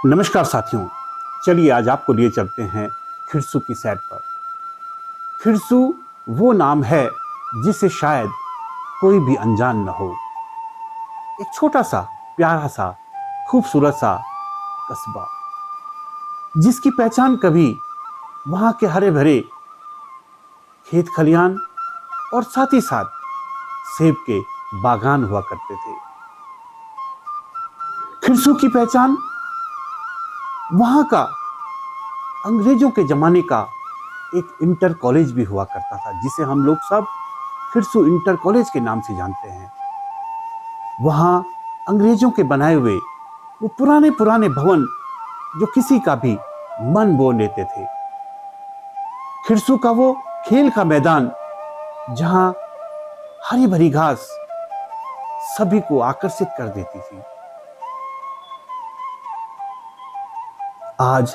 नमस्कार साथियों, चलिए आज आपको लिए चलते हैं खिरसू की सैर पर। खिरसू वो नाम है जिसे शायद कोई भी अनजान न हो। एक छोटा सा, प्यारा सा, खूबसूरत सा कस्बा, जिसकी पहचान कभी वहां के हरे भरे खेत खलियान और साथ ही साथ सेब के बागान हुआ करते थे। खिरसू की पहचान वहां का अंग्रेजों के जमाने का एक इंटर कॉलेज भी हुआ करता था, जिसे हम लोग सब खिरसू इंटर कॉलेज के नाम से जानते हैं। वहां अंग्रेजों के बनाए हुए वो पुराने पुराने भवन जो किसी का भी मन मोह लेते थे। खिरसू का वो खेल का मैदान जहां हरी भरी घास सभी को आकर्षित कर देती थी। आज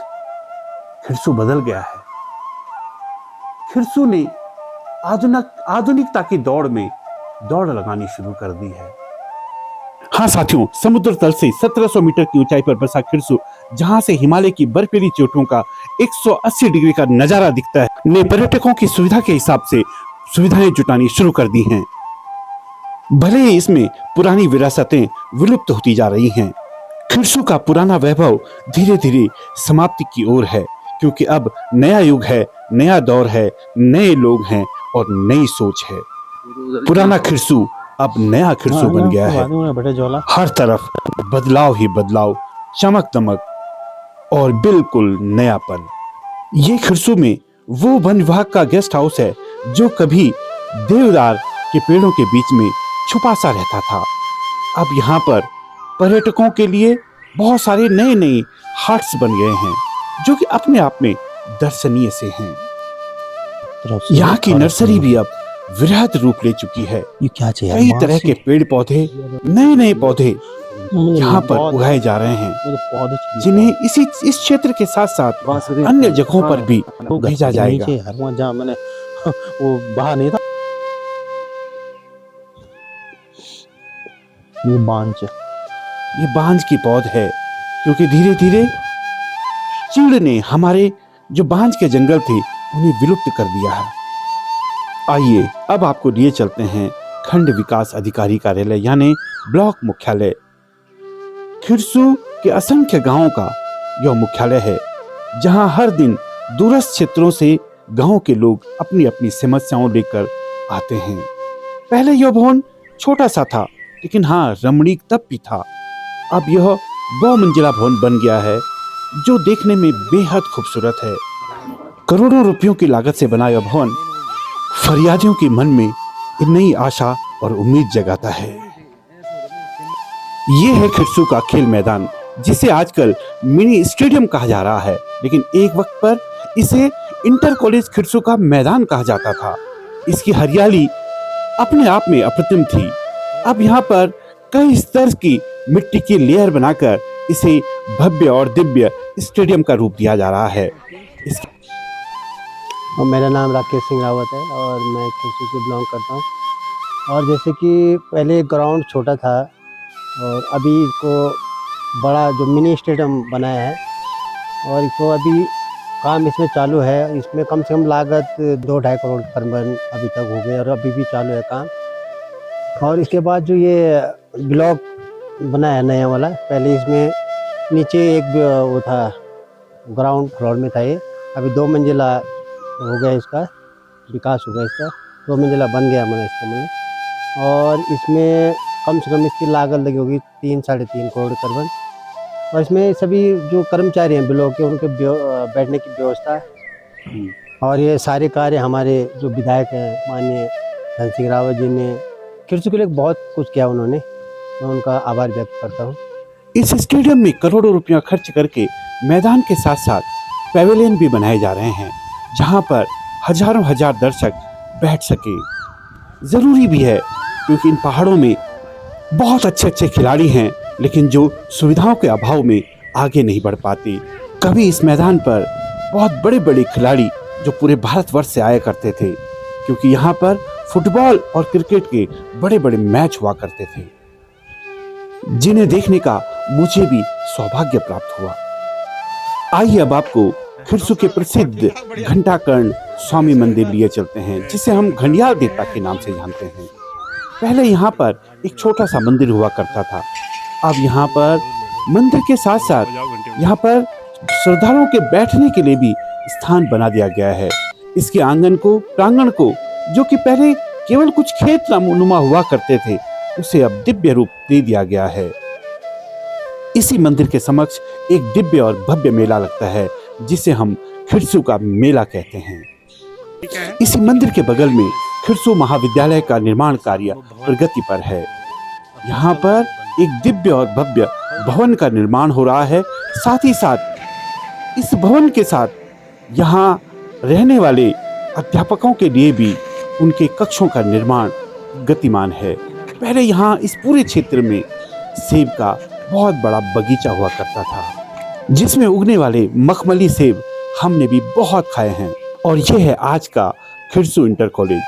खिरसू बदल गया है। खिरसू ने आधुनिकता की दौड़ में दौड़ लगानी शुरू कर दी है। हाँ साथियों, समुद्र तल से 1700 मीटर की ऊंचाई पर बसा खिरसू, जहां से हिमालय की बर्फीली चोटियों का 180 डिग्री का नजारा दिखता है, ने पर्यटकों की सुविधा के हिसाब से सुविधाएं जुटानी शुरू कर दी हैं। भले ही इसमें पुरानी विरासतें विलुप्त होती जा रही हैं, खिरसू का पुराना वैभव धीरे धीरे समाप्ति की ओर है, क्योंकि अब नया युग है, नया दौर है, नए लोग हैं और नई सोच है। पुराना खिरसू अब नया खिरसू बन गया है। हर तरफ बदलाव ही बदलाव, चमक दमक और बिल्कुल नयापन। ये खिरसू में वो वन विभाग का गेस्ट हाउस है जो कभी देवदार के पेड़ों के बीच में छुपा सा रहता था। अब यहाँ पर पर्यटकों के लिए बहुत सारे नए नए हट्स बन गए हैं, जो कि अपने आप में दर्शनीय से हैं। यहाँ की नर्सरी भी अब वृहद रूप ले चुकी है। कई तरह के पेड़ पौधे, नए नए पौधे यहाँ पर उगाए जा रहे हैं, जिन्हें इस क्षेत्र के साथ साथ अन्य जगहों पर भी भेजा जाएगा। वो बाहर नहीं था। ये बांझ की पौध है, क्योंकि धीरे धीरे चीड़ ने हमारे जो बांझ के जंगल थे उन्हें विलुप्त कर दिया है। आइए अब आपको लिए चलते हैं खंड विकास अधिकारी कार्यालय यानी ब्लॉक मुख्यालय। खिरसू के असंख्य गांवों का यह मुख्यालय है, जहां हर दिन दूरस्थ क्षेत्रों से गांव के लोग अपनी अपनी समस्याओं लेकर आते हैं। पहले यह भवन छोटा सा था, लेकिन हाँ, रमणीक तब भी था। अब यह 2 मंजिला भवन बन गया है, जो देखने में बेहद खूबसूरत है। करोड़ों रुपयों की लागत से बना यह भवन फरियादियों के मन में एक नई आशा और उम्मीद जगाता है। ये है खिरसू का खेल मैदान, जिसे आजकल मिनी स्टेडियम कहा जा रहा है, लेकिन एक वक्त पर इसे इंटर कॉलेज खिरसू का मैदान कहा जाता था। इसकी हरियाली अपने आप में अप्रतिम थी। अब यहाँ पर कई स्तर की मिट्टी की लेयर बनाकर इसे भव्य और दिव्य स्टेडियम का रूप दिया जा रहा है। और मेरा नाम राकेश सिंह रावत है और मैं खिरसू से बिलोंग करता हूँ। और जैसे कि पहले ग्राउंड छोटा था और अभी इसको बड़ा जो मिनी स्टेडियम बनाया है, और इसको अभी काम इसमें चालू है। इसमें कम से कम लागत 2-2.5 करोड़ करीबन अभी तक हो गए और अभी भी चालू है काम। और इसके बाद जो ये ब्लॉक बना है नया वाला, पहले इसमें नीचे एक वो था, ग्राउंड फ्लोर में था, ये अभी 2 मंजिला हो गया, इसका विकास हो गया, इसका 2 मंजिला बन गया मैंने इसका मतलब। और इसमें कम से कम इसकी लागत लगी होगी 3-3.5 करोड़ करीबन। और इसमें सभी जो कर्मचारी हैं ब्लॉक के, उनके बैठने की व्यवस्था है। और ये सारे कार्य हमारे जो विधायक हैं माननीय धन सिंह रावत जी ने खिरसू के लिए बहुत कुछ किया, उन्होंने, मैं उनका आभार व्यक्त करता हूँ। इस स्टेडियम में करोड़ों रुपया खर्च करके मैदान के साथ साथ पैवेलियन भी बनाए जा रहे हैं, जहां पर हजारों हजार दर्शक बैठ सके। जरूरी भी है, क्योंकि इन पहाड़ों में बहुत अच्छे अच्छे खिलाड़ी हैं, लेकिन जो सुविधाओं के अभाव में आगे नहीं बढ़ पाते। कभी इस मैदान पर बहुत बड़े बड़े खिलाड़ी जो पूरे भारतवर्ष से आया करते थे, क्योंकि यहाँ पर फुटबॉल और क्रिकेट के बड़े बड़े मैच हुआ करते थे, जिन्हें देखने का मुझे भी सौभाग्य प्राप्त हुआ। आइए अब आपको खिरसू के प्रसिद्ध घंटाकर्ण स्वामी मंदिर लिए चलते हैं, जिसे हम घंडियाल देवता के नाम से जानते हैं। पहले यहाँ पर एक छोटा सा मंदिर हुआ करता था। अब यहाँ पर मंदिर के साथ साथ यहाँ पर श्रद्धालुओं के बैठने के लिए भी स्थान बना दिया गया है। इसके प्रांगण को जो कि पहले केवल कुछ खेत नुमा हुआ करते थे, उसे अब दिव्य रूप दे दिया गया है। इसी मंदिर के समक्ष एक दिव्य और भव्य मेला लगता है, जिसे हम खिरसू का मेला कहते हैं। इसी मंदिर के बगल में खिरसू महाविद्यालय का निर्माण कार्य प्रगति पर है। यहाँ पर एक दिव्य और भव्य भवन का निर्माण हो रहा है। साथ ही साथ इस भवन के साथ यहाँ रहने वाले अध्यापकों के लिए भी उनके कक्षों का निर्माण गतिमान है। पहले यहाँ इस पूरे क्षेत्र में सेब का बहुत बड़ा बगीचा हुआ करता था, जिसमें उगने वाले मखमली सेब हमने भी बहुत खाए हैं। और यह है आज का खिरसू इंटर कॉलेज,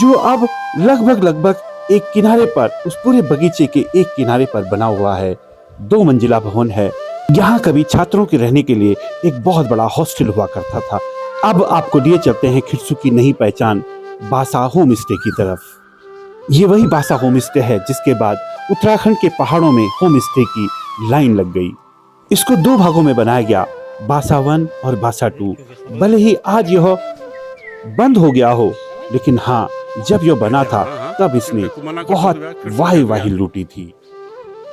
जो अब लगभग एक किनारे पर, उस पूरे बगीचे के एक किनारे पर बना हुआ है। 2 मंजिला भवन है। यहाँ कभी छात्रों के रहने के लिए एक बहुत बड़ा हॉस्टल हुआ करता था। अब आपको लिए चलते हैं खिरसू की नई पहचान बासा होम स्टे की तरफ। ये वही बासा होम स्टे है जिसके बाद उत्तराखंड के पहाड़ों में होम स्टे की लाइन लग गई। इसको 2 भागों में बनाया गया, बासा 1 और बासा 2। भले ही आज यह बंद हो गया हो, लेकिन हाँ, जब यह बना था तब इसने बहुत वाही लूटी थी।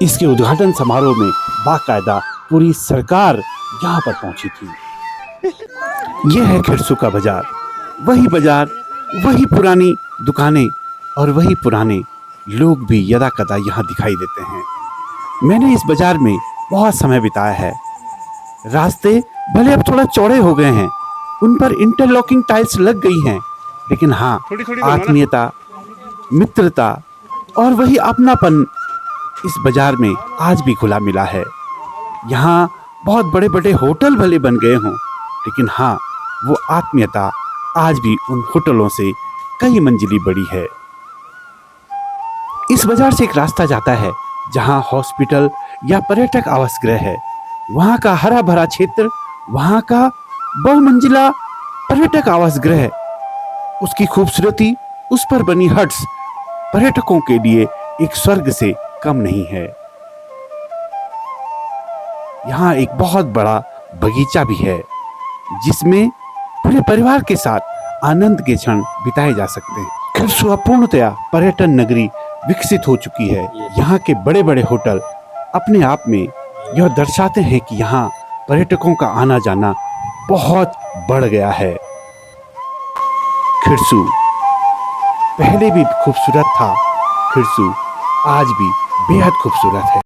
इसके उद्घाटन समारोह में बाकायदा पूरी सरकार यहाँ पर पहुंची थी। यह है खिरसू का बाजार, वही पुरानी दुकानें और वही पुराने लोग भी यदा कदा यहाँ दिखाई देते हैं। मैंने इस बाजार में बहुत समय बिताया है। रास्ते भले अब थोड़ा चौड़े हो गए हैं, उन पर इंटरलॉकिंग टाइल्स लग गई हैं, लेकिन हाँ, आत्मीयता, मित्रता और वही अपनापन इस बाजार में आज भी खुला मिला है। यहाँ बहुत बड़े बड़े होटल भले बन गए हों, लेकिन हाँ, वो आत्मीयता आज भी उन होटलों से कई मंजिली बड़ी है। इस बाजार से एक रास्ता जाता है जहाँ हॉस्पिटल या पर्यटक आवास गृह है। वहाँ का हरा भरा क्षेत्र, वहाँ का बहुमंजिला पर्यटक आवास गृह, उसकी खूबसूरती, उस पर बनी हट्स पर्यटकों के लिए एक स्वर्ग से कम नहीं है। यहाँ एक बहुत बड़ा बगीचा भी है, जिसमें पूरे परिवार के साथ आनंद के क्षण बिताए जा सकते हैं। खिरसू पूर्णतया पर्यटन नगरी विकसित हो चुकी है। यहाँ के बड़े बड़े होटल अपने आप में यह दर्शाते हैं कि यहाँ पर्यटकों का आना जाना बहुत बढ़ गया है। खिरसू पहले भी खूबसूरत था, खिरसू आज भी बेहद खूबसूरत है।